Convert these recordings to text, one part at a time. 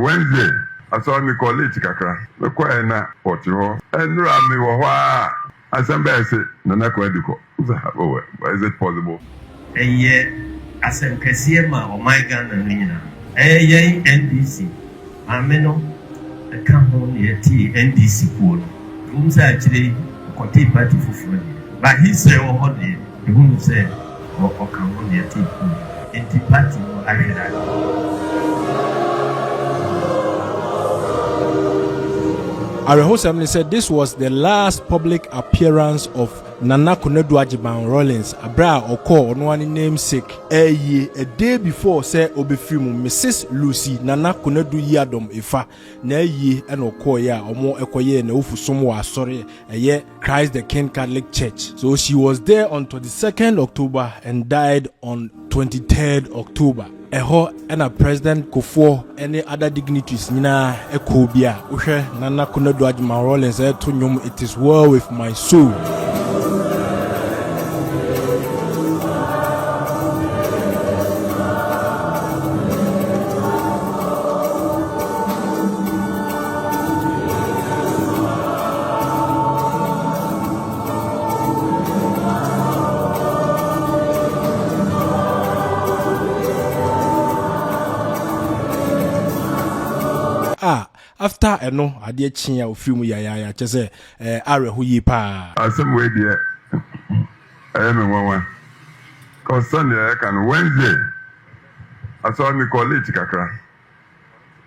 Wednesday, I saw me college kakra. Me kwa na port ho. Enra me wo ho a assemble say Nana Konadu Agyeman-Rawlings. Is it possible? Asem kesiye ma o my Ghana nyina. NDC. Ameno e kan ho ne ti NDC ko no. Umsa akire kote party fufu. But he say o ho de who say o kan ho ne ti ko. Enti party no ahira. Arehosam said this was the last public appearance of Nana Konadu Agyeman-Rawlings, Abra Oko Onwani namesake. A day before say obefrimu Mrs. Lucy Nana Konadu Yadom Ifa na ye and Oko ya omo ekoye na ufusumu wa sorry Christ the King Catholic Church. So she was there on 22nd October and died on 23rd October. Eho and a President Kufuor any other dignitaries nina ekobia uhwe Nana Konadu Agyeman-Rawlings to nyom it is well with my soul. After eno ade chia ofimu ya chese arehu yi pa asem we de me nwanwa concern ya kan Wednesday I saw me college kakra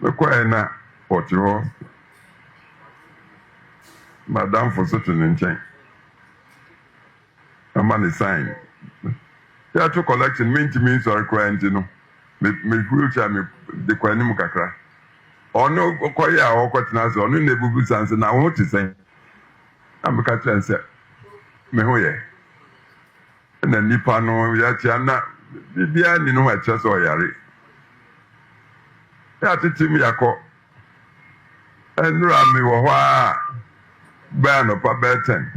me kwa na port ho madam for such an nchen amani sign ya to collection means or client no me wheelchair me de kwa ni mu kakra ono koya okotena so ono na bubu sanse na ho te sen ameka trense me hoye na nipa no ya tia na bibia ni no acha so yare ya titim yakọ enra mi wo ho a ba no pa beten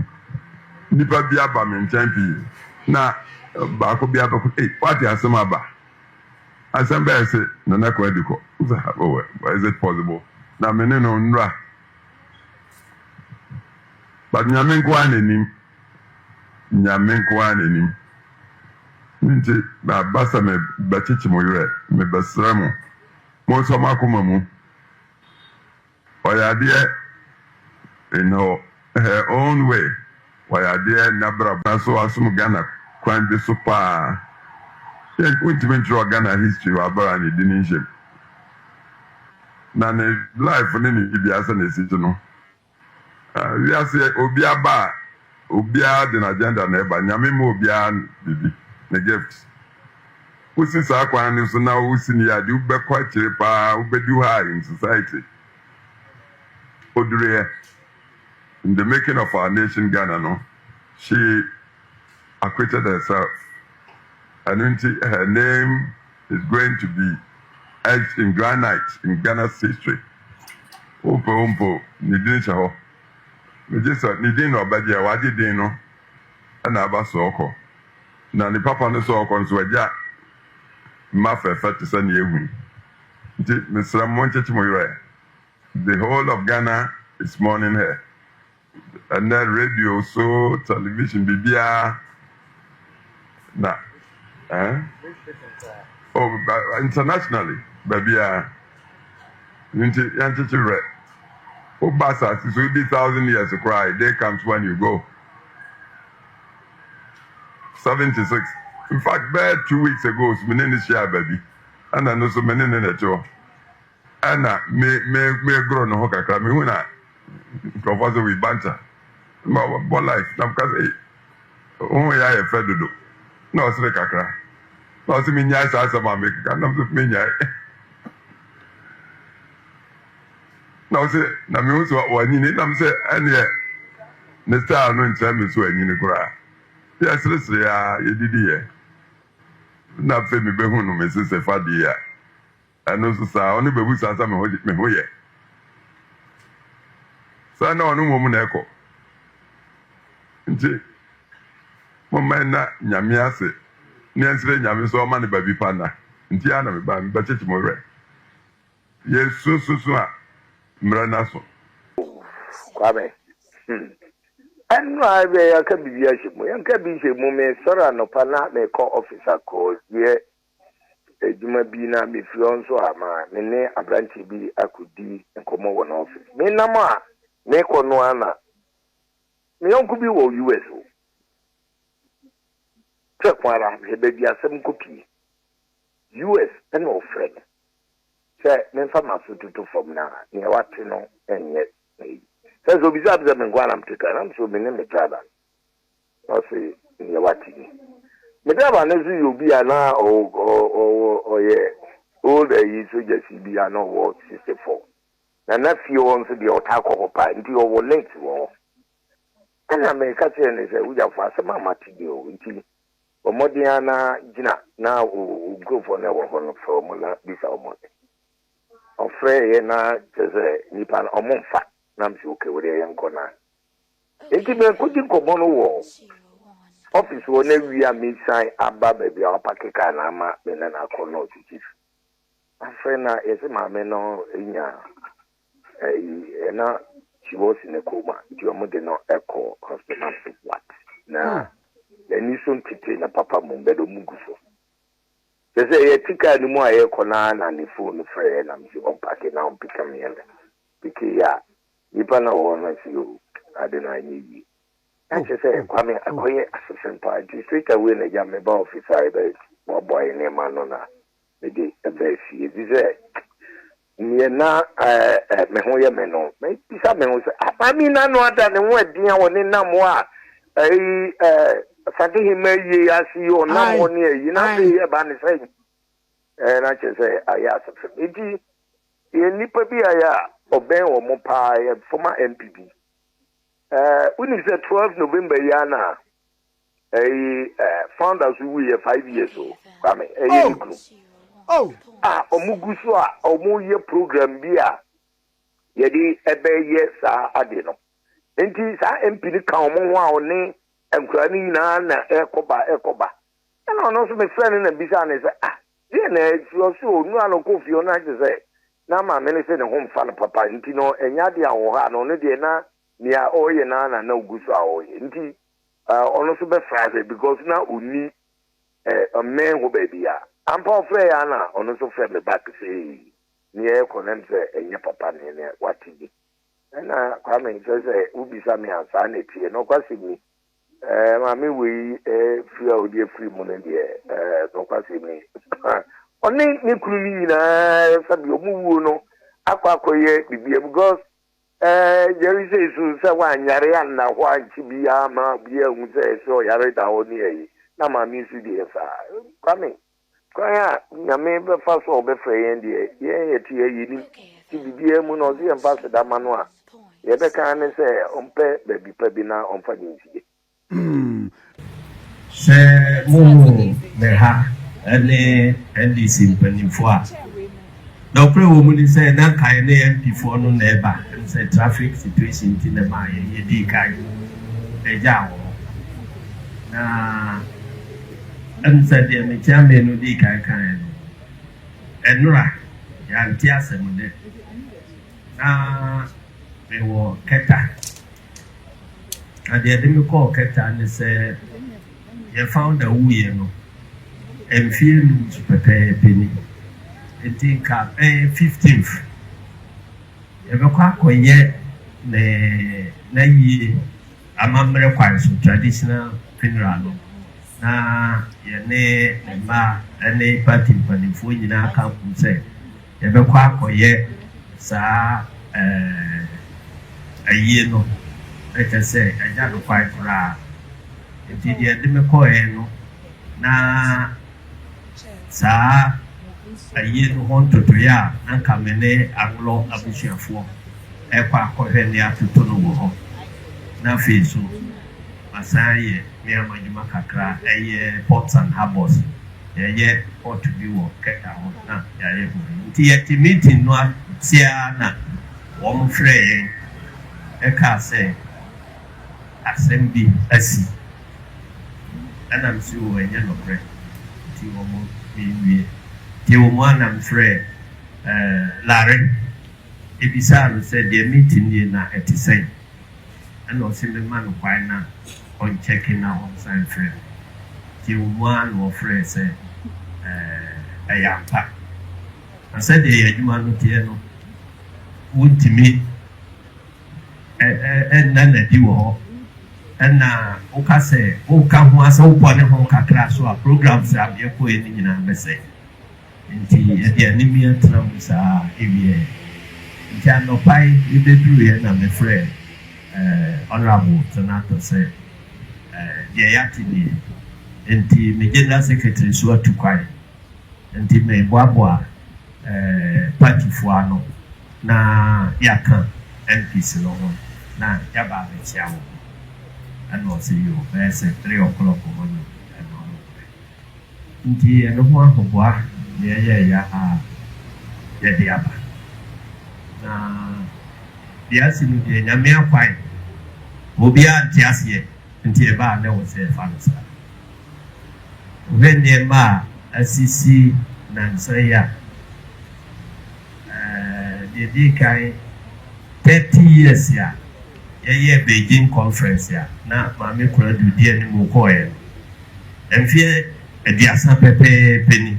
nipa bia ba me nchen pi na ba ko bia ba ko what asem aba assemble say Nana Konadu Agyeman-Rawlings. Is it possible? Na me no nra. But nyame nkwa nenim. Nti ba basa me bachichi mo yure me basra mo. Mo so makoma mu. Oya de in her own way. Oya de na bra so asum Ghana kwan bi so pa. Yeah, going to draw Ghana history or Barani Dinisha. Nana life for any Ibiasa Nesino. We are saying Obiaba, Obia, the agenda neighbor, Yamimo Obian, the gifts. Who says Aquan is now Usinia, do be quite cheap, Ube do high in society. Odre, in the making of our nation, Ghana, no, she acquitted herself. And her name is going to be etched in granite in Ghana's history. Ompo, Nidin Shaho. Nidin or Badia, Wadi Dino, and Abba Soko. Nani Papa no Soko, so ja Maffa fat to send you. Mr. Monchechimoire. The whole of Ghana is mourning her. And then radio, so television, Bibia. Nah. Internationally, baby, Yanti Obasa, it will be 1,000 years to cry. Day comes when you go. 76. In fact, bad 2 weeks ago, Menini share baby, and I know so many in the show. Anna may grow no hoka crami una. Professor with banter. But life, I'm because only I have fed do. No, it's like a cry. No, it's me, yes, I saw my make a kind of me. No, say, Namus, what you need, I'm saying, and yet, the star no time is when you cry. Yes, listen, you did here. Not for me, Behunu, Mrs. Fadia. And also, sir, only Babu Santa hold it me here. So I know no woman echo. Momena nyamiase niensire nyame so ma ne babi pana nti ana me ba me church mo re Yes, so Mranaso. Kwame. And I can be a ship. I can be a moment, sorry, no pana, may call officer call, yeah. Jumabina, me fianso, ama, mene, a branch be, I could be, and come over an office. Me nama, make on one. Me uncle be all US. Check what I have, baby, a some copy. US, and no friend. Say, men from us to from now, near what you know, and yet. Says observe them and Guanam to Karam, so many Metrada. I'll say, near what you Medaba Nazi will be an hour or yeah, old age, so just be an hour 64. And that few wants to be a taco pie into your length war. And I may catch and say, we have fast a mamma to do until Modiana Gina now will go for never one formula this almost. Of Frey na Nipan or Monfa, Namsi okay with a young corner. It is a cooking common wall. Office will never be a mid-sign above baby or Pakika and Ama, Nana Konadu Chief. A friend is a mamma in ya. She was in a coma. Your mother no echo customer what? Now, then you soon kitchen a papa Mumbedo Muguso. They say a ticker no more air conan and the phone friend. I'm unpacking now, pick me in. Pikia, Nipana one as you. I don't know. I just say, Kwame, I call you assistant party straight away in a Yamaba officer, my boy named Manona. Maybe a very few. This is near now, Mehoya Meno. Maybe some men will say, I mean, I know that the word dear one in Namoa. Fatty may I see you no one near you know about the same. And I just say, I ask it. You nipper be a obey or mopai former MPP. When is the 12th November Yana? Found us we are 5 years old. Omugusua, Omuye program beer. Yedi ebe yes, Adeno. Enti sa MP count one name. And crying na Ekoba. And I know some friend in the business. Then you so no coffee on night to say. Now my minister and home fan papa, Intino, and Yadia or Han on the dinner near Oyana no Gusa or Inti. Also be Friday because now we need a man who baby. I'm Paul Freyana, on also friend back to say near Conense and your papa near what he did. And coming says, Ubi Sami and Sanity, and no question me. Mammy, we feel dear free money, no question me. Only Nikulina, Fabio Muno, Aquacoye, because Jerry says, someone Yariana, why she be ama, be a would say, so Yarita only. Now, my music, dear, coming. Quiet, Yameba first or Befray and the yeah, TBM Munozi and Pastor Manoa. Yabeka say, Ompe, baby, Pebina, on Fancy. Say, Moo, Meha, and this in Penifua. No pre woman say, that kind of before no neighbor, and say traffic situation in the Maya, Yedika, a Jaw. And said the chairman who did kind. And Nora, Yantia Semode. They were Keta. And the Ademi call Keta and they said, you found a woo, and film to prepare a penny. I think 15th. Ever quack or yet, na ye, a member requires traditional funeral. Na yene ma ene party panifo nyina ka kum se ye be kwa akoye sa aye no e ka se aja do kwa kura enti de de me ko e no na sa aye no hon toto ya na ka mene aglo abusuafo e kwa akohwe ne atoto no wo ho na fe so asaye Majuma Kakra, a ports and harbors, a ought to be work at our Tiati meeting no Tiana, one frame, a car say, Assembly, I see. And I'm sure a yellow bread, Tiwoman, I'm free, Larry Ebisa said the meeting in at the same and also the man why not on checking out on sign frame. Till one or friend said a young pack. I said the Agyeman-Rawlings would to me and Nana Diwo and Oka say, Oka was open home class or programs are your point in a message. Indeed, the enemy trumps are EVA. In Channel Pie, you did do it, I'm afraid. Honorable Senator said, the Yatini, and the General Secretary swore to quiet, and the May Wabwa party Fuano, na Yaka, MPs alone, na Yaba Chow, and also you, there's 3 o'clock morning, and all. Indeed, and the one who was. Yeah, the upper. Now, the Asiedu, the Namia Pine, will be at Jassier until about there was a fancy. When the Ma, SCC, Nansaya, the Dekai 30 years, yeah, Beijing conference, yeah, now Mammy could do the animal coil and fear a Diasa Pepe penny.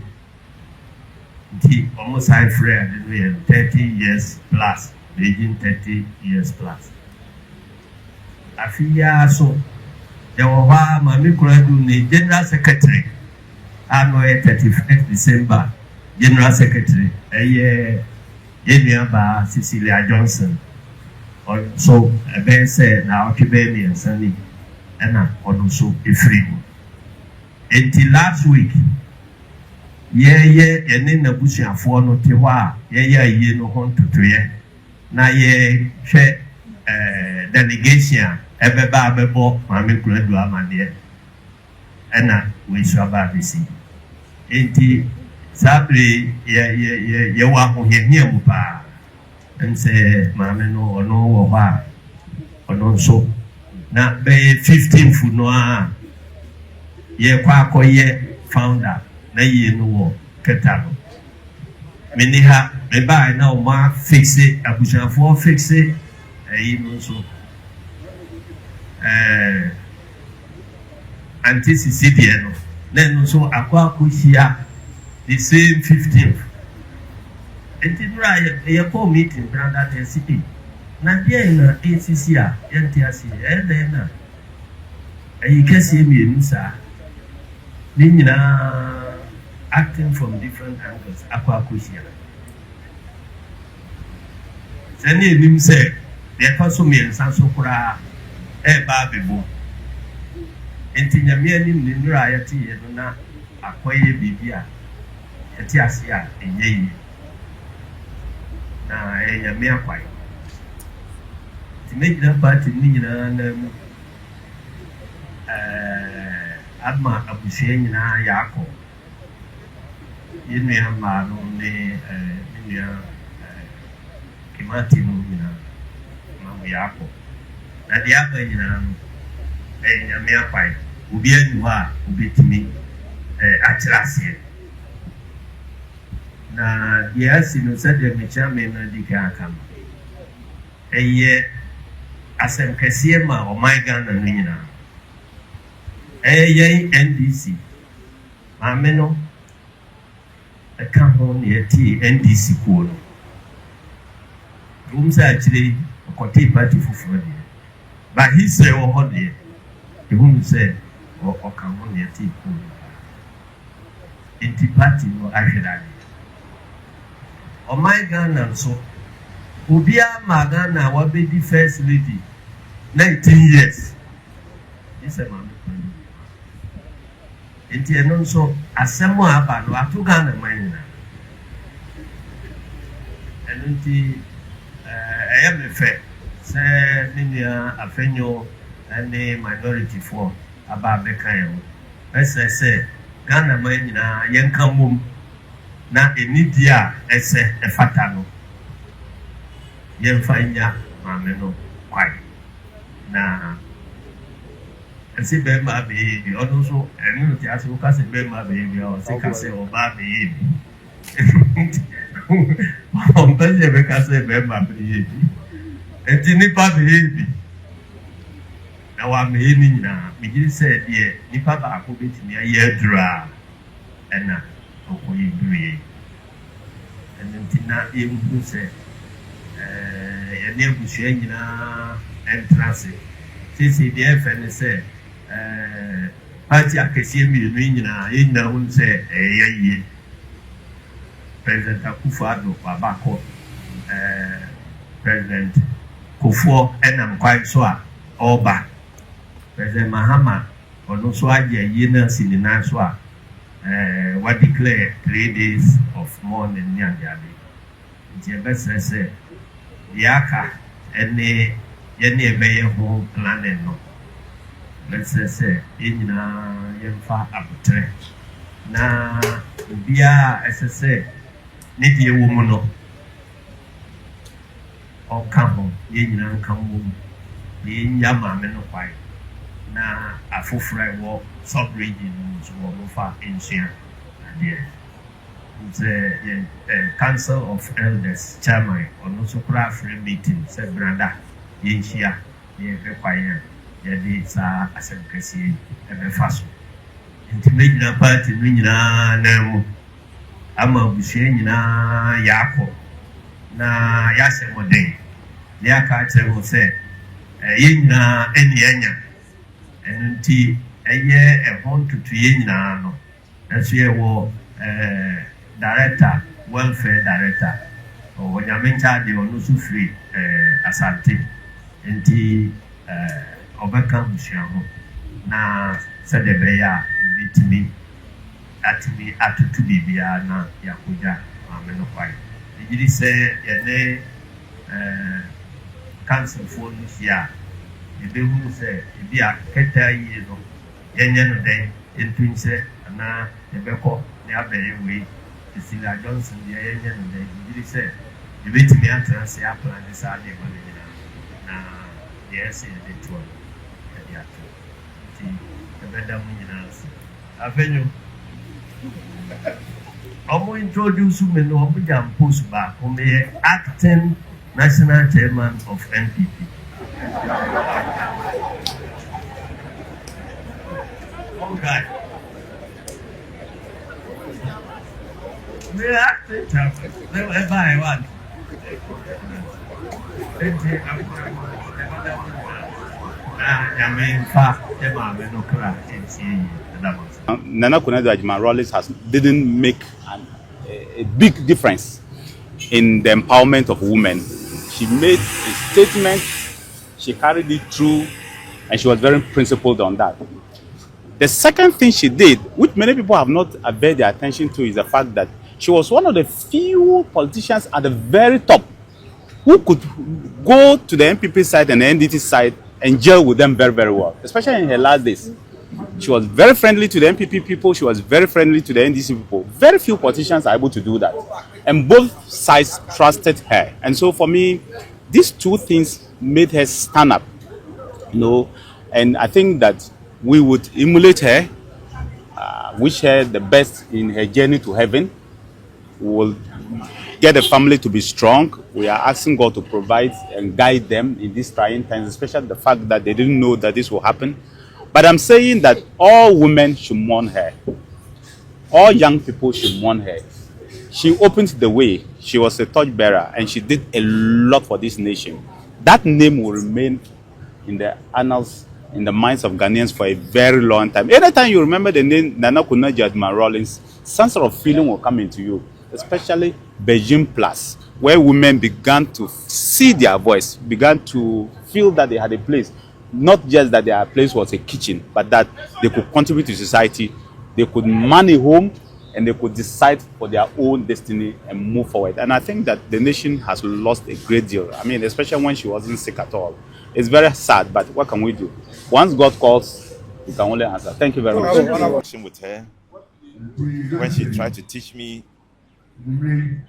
Almost high friend, 30 years plus, Beijing 30 years plus. I feel so. There were Mammy Konadu, the General Secretary, I know 31st December, General Secretary, a year, Yeniaba Cecilia Johnson. Also, a bear said, now Kibemi and Sunny, and also a free. Until last week. Yeah, and in the bush and for no tewa, yeah, no home to 3. Na ye share delegation, ever babble, Mammy Konadu Agyeman-Rawlings, and we shall about the sea. Ain't Sabri, ye walk on here near Mupa, and say, Mammy, no, or no, so. Now, be 15 foot no, ye quack ye founder. Na ye no ketano many ha me buy now ma fix it abushan for fix it no so anti Asiedu no then so akwa kuhia the same 15th entinura ye call meeting brother the city na dia na ACC a yentiasi then na ayi kase mi nusa ninyina acting from different angles, Aquacusia. Sending him said, the consummate and Sansokura, Babibu. And Tinyamian in the Nurayati, and not Aquaye Bibia, Etiasia, and Yay. Now, a mere quite. To make that party, Nina and Adma Abushena Yako. You may have only Kimati Mumina, Mamiaco. At the other, a mere pipe, Ubia, Ubi to me, Atlasia. Now, yes, you said the Michamin and the Kakam. A year, as a Nketia or my Ghana, a NDC, Mameno. A company at NDC Kufuor. Rooms actually a Kote party for Friday. But he said, oh, holiday. The woman said, or company at Kufuor. In party no Ashidani. Oh, my Ghana, so Ubia Magana will be the first lady 19 years. This is a man. Inti eno so asemo aba no atuga na manina enunti me fe se ninia afenyo ane minority for aba beka yo ese Ghana manina yenka mum na enidia ese efata no yemfanya mame no kwai na see Bema baby, also, and you just look as a Bema baby or sick as a Oba baby. On peut dire que c'est même à prier. Et tu n'es pas prié. Now I'm in now. Me said, yeah, Nipa Baku bit me a year dry. And now, you agree. And then Tina, you said, a name was sharing entrance. She said, the FN said, Party I can see me in the room said, eh, President Kufuor, Babako, President Kufuor, and I'm quite sure, all back. President Mahama, or no swaggy, a year in the Naswa, what declare 3 days of mourning near the abbey. The best said, the Aka, any mayor home planning. No. Let's say, in Yemfa Abutre. Na, Bia, as I say, need a woman or come home, yin come home, yin yamma, no fight. Na afufra wo sub region so wo fa ancient there the council of elders chairman on so kra free meeting say brother yenhia ye require ye dey sa asemkasi e be faso intimate party no nyina na mu ama busie nyina yakọ na yase moden ne aka tell mo say ye nyina eni anya and tea a year a home to Trienano. As we were director, welfare director, or when you mentioned the Onusu free Asante, and tea overcome Shamu. Now, said the Beya beat me at to be Biana Yakuja, Amenopai. Did he say, cancer for this year? The people say, if you are Keta years of Yanyan Day, in Twins, and now the Beko, they are very way. The Silla Johnson, the Yanyan Day, he say, you beat me out and say, Apple and the Saturday money. Now, yes, the tour. The better minerals. Avenue. I'm going to introduce you in Obujan Post back, whom they acting national chairman of NPP. Okay. We are the champions. Wherever I want. Nana Konadu Agyeman-Rawlings didn't make a big difference in the empowerment of women. She made a statement, she carried it through, and she was very principled on that. The second thing she did, which many people have not paid their attention to, is the fact that she was one of the few politicians at the very top who could go to the NPP side and the NDT side and gel with them very, very well, especially in her last days. She was very friendly to the NPP people, she was very friendly to the NDC people. Very few politicians are able to do that. And both sides trusted her. And so for me, these two things made her stand up. And I think that we would emulate her, wish her the best in her journey to heaven. We will get the family to be strong. We are asking God to provide and guide them in these trying times, especially the fact that they didn't know that this will happen. But I'm saying that all women should mourn her. All young people should mourn her. She opened the way. She was a torchbearer, and she did a lot for this nation. That name will remain in the annals, in the minds of Ghanaians for a very long time. Anytime you remember the name Nana Konadu Agyeman-Rawlings, some sort of feeling will come into you, especially Beijing Plus, where women began to see their voice, began to feel that they had a place. Not just that their place was a kitchen, but that they could contribute to society, they could man a home, and they could decide for their own destiny and move forward. And I think that the nation has lost a great deal. I mean, especially when she wasn't sick at all. It's very sad, but what can we do? Once God calls, we can only answer. Thank you very much. With her, when she tried to teach me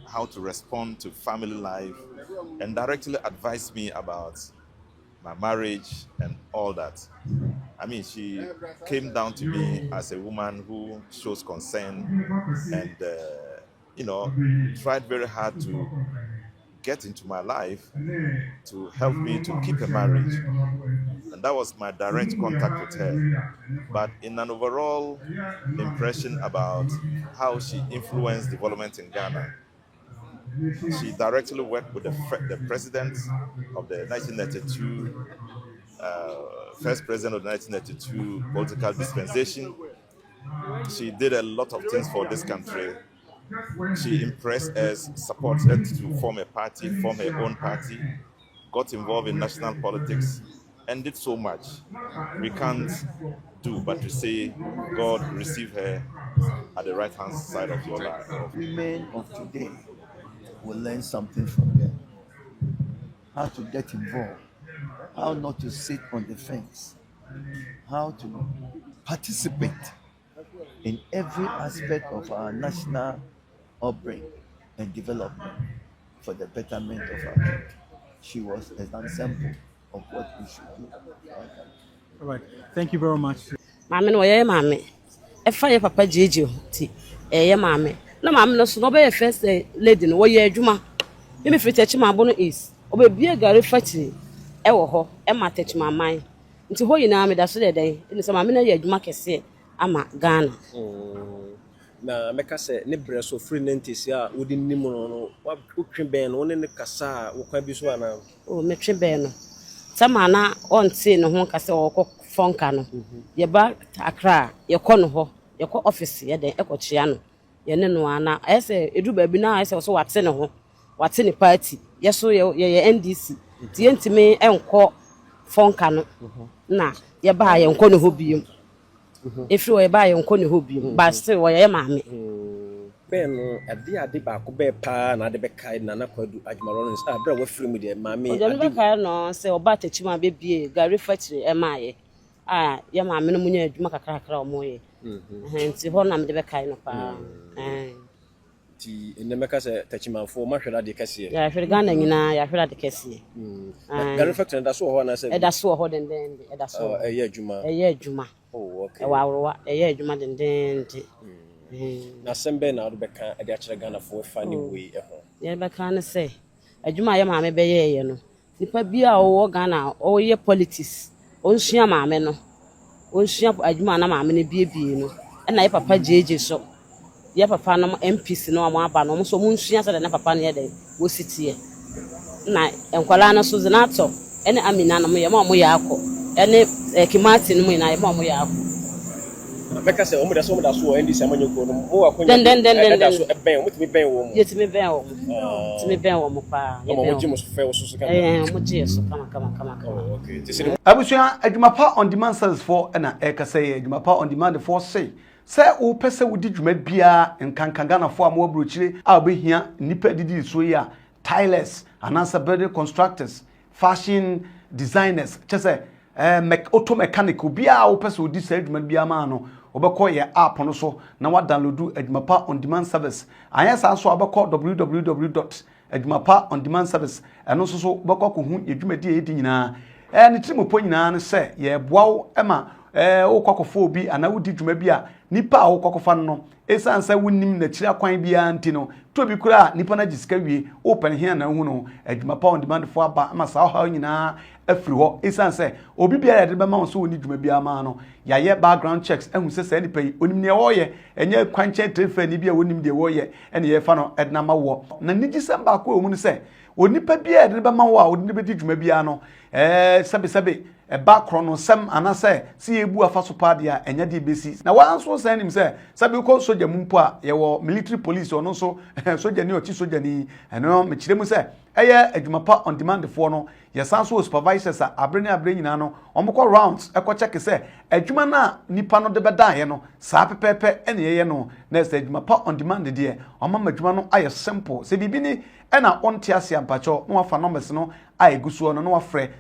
how to respond to family life and directly advise me about my marriage and all that. I mean, she came down to me as a woman who shows concern and, tried very hard to get into my life to help me to keep a marriage. And that was my direct contact with her. But in an overall impression about how she influenced development in Ghana, she directly worked with the president of the 1992, first president of the 1992 political dispensation. She did a lot of things for this country. She impressed us, supported to form a party, form her own party, got involved in national politics, and did so much. We can't do but to say God receive her at the right-hand side of your life. Women of today will learn something from them. How to get involved, how not to sit on the fence, how to participate in every aspect of our national upbringing and development for the betterment of our country. She was an example of what we should do. All right. Thank you very much. Mama no ye mama. E fa ye papa jeje ti. Ye mama. Na mama no so no be first lady no ye adwuma. Me free techi mabo no is. Obebie gare factory e wo ho e ma techi maman. Nti ho yina me da so de den. Ni so mama na ye adwuma kese ama Ghana. Na meka se ne bre so free 90s ya wodi nim no wa twetwe ben no ne kasa wo kwa bi so ana o metwe ben no sama na onti no ho kasa wo kɔ fonka no ye ba Accra ye kɔ no ho ye kɔ office ye den e kɔ chia no ye ne no ana ese edu ba bi na ese so wate ne ho wate ne party ye so ye NDC ti entime enkɔ fonka no na ye ba ye nkɔ no ho biom if you buy on Kony Hobi, but still, why am I? Ben, ade ba ko be pa na ade be kai Nana Konadu Agyeman-Rawlings bra wa free media mami ade be kai no say oba techima be bie gari factory e maaye ya mami no munya adwuma kakra omo ye nti ho na me de be kai no pa ti ene meka say techima fo ma hwera de kase ya hwera Ghana nyina ya hwera de kase gari factory da so ho na say e da so ho den e da so ye adwuma oh okay e wa awro e ye adwuma den na sembe na odbeka ade akere Ghana fo fa ni we ho ye beka na say adwuma ye maame be ye no nipa bia o Ghana o ye politics o nsua maame no o nsua adwuma na maame ne bie no e na ye papa jeje so ye papa no MPs no amo aba no so mo nsua se na papa no ye den wo sitie na enkwala na so zinato ene Amina na mo ye mo ye akọ ene Kimati no mo na ye mo ye akọ meka se omo da so NDC amanyoko no mo akonya den da so ben mo timi ben wo mo yetimi ben wo mo pa ye mo jimo so fe wo so kama mo je so kama okay tisiri abusua adwuma pa on demand service for na ekasa adwuma pa on demand for say wo pese wo di dwuma bia nkankan Ghana fo am obrochire a obehia nipa didi so ya tilers anasa building constructors fashion designers chese auto mechanic bia wo pese wo di sa adwuma bia ma no obekọ ye app no so na wa download adwumapa on demand service ayesa so abekọ www.adwumapa-on-demand-service eno so bekọ ko hu adwumadi edi nyina ne trimopo nyina ne se ye boawo ema wo kwakofo obi ana wodi dwuma bi a nipa a wo kwakofa no esansa wonnim na kira kwan bia anti no to bi kura nipa na gisika wie open here na hu no adwumapa on demand fo aba ama sa ha nyina afiri ho esansa obi bia ya de be ma so woni dwuma bia ma no ya ye background checks ehun se nipa yi onim ne wo ye enye kwanche trefa ni bia wonim de wo ye ene ye fa no edna ma wo na nigisa ba ko omu ne se onipa bia de be ma wo a odi be di dwuma bia no sabe background no sem anase si ebu afaso pade a enya de besi na wanso san nim se sabe ko soja mumpo a ye wo military police ono so soja ni oti soja ni eno me kiremu se eye adwumapa on demand for no ye sanso supervisors a abre nyina no omko rounds eko check se adwuma na nipa no de beda ye no sa pepepe ene ye no na se adwumapa on demand de omama adwuma no aye simple se bibi ni ena onte ase ampacho no wafa numbers no aye gusuo no no wafre